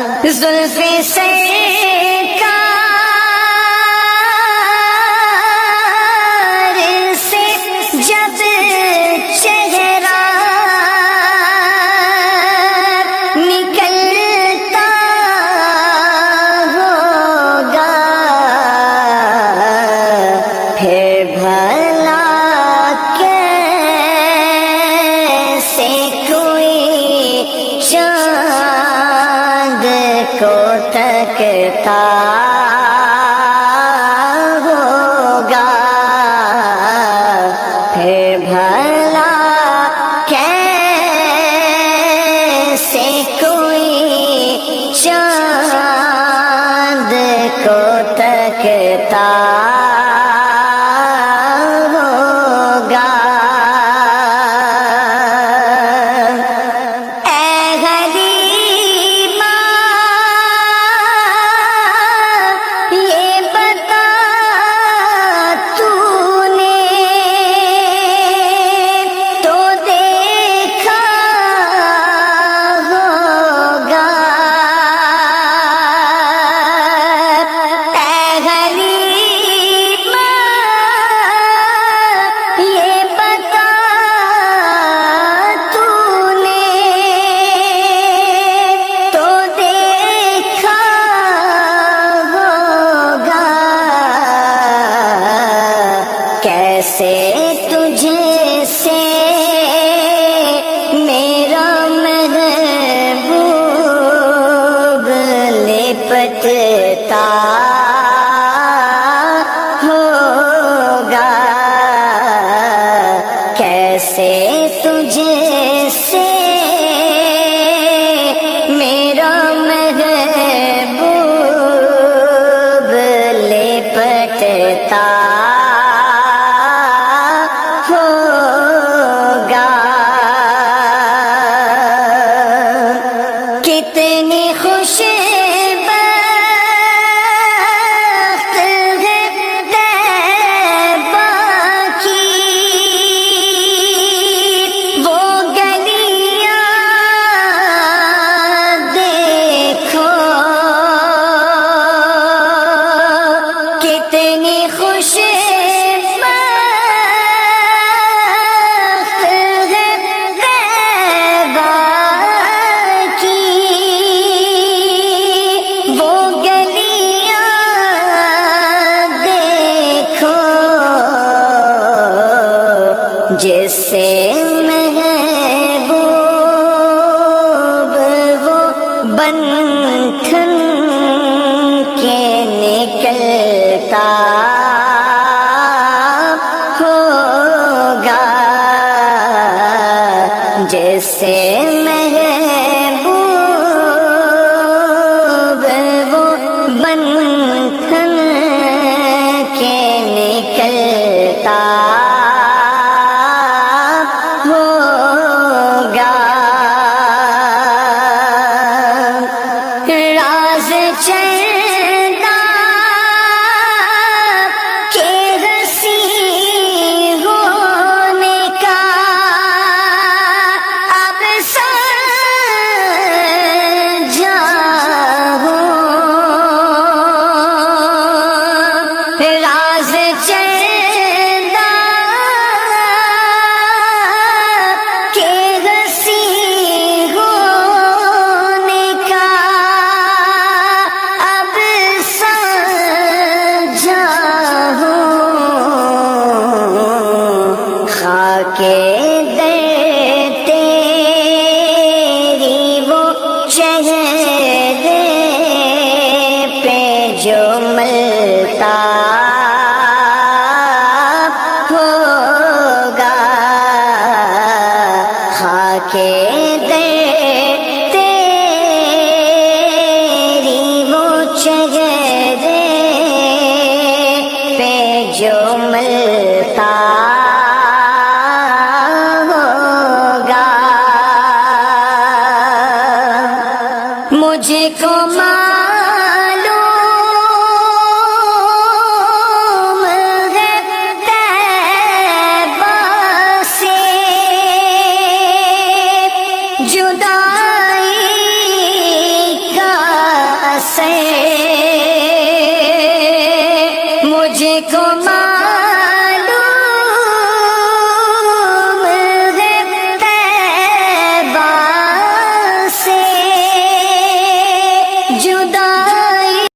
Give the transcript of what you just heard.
زلف سرکار سے جب چہرہ نکلتا ہوگا پھر بھلا کیسے کوئی چاند کو تکتا ہوگا پھر بھلا کیسے کوئی چاند کو تکتا ہوگا کیسے تجھ سے میرا محبوب لپٹتا ہوگا کیسے تجھ سے میرا محبوب لپٹتا کتنی خوش بخت ہے طیبہ کی وہ گلیاں دیکھو کتنی خوش جس سے محبوب وہ بندھن کے نکلتا ہوگا جس سے محبوب وہ بندھن کے نکلتا راز چندہ کے رسی ہونے کا اب سمجھا ہوں راز چندہ کے رسی ہونے کا اب سمجھا ہوں خاک در تیری وہ چہرے پہ جو ملتا ہوگا خاک در تیری وہ چہرے پہ جو ملتا ہوگا مجھے کو معلوم ہے طیبہ سے جدائی کا کو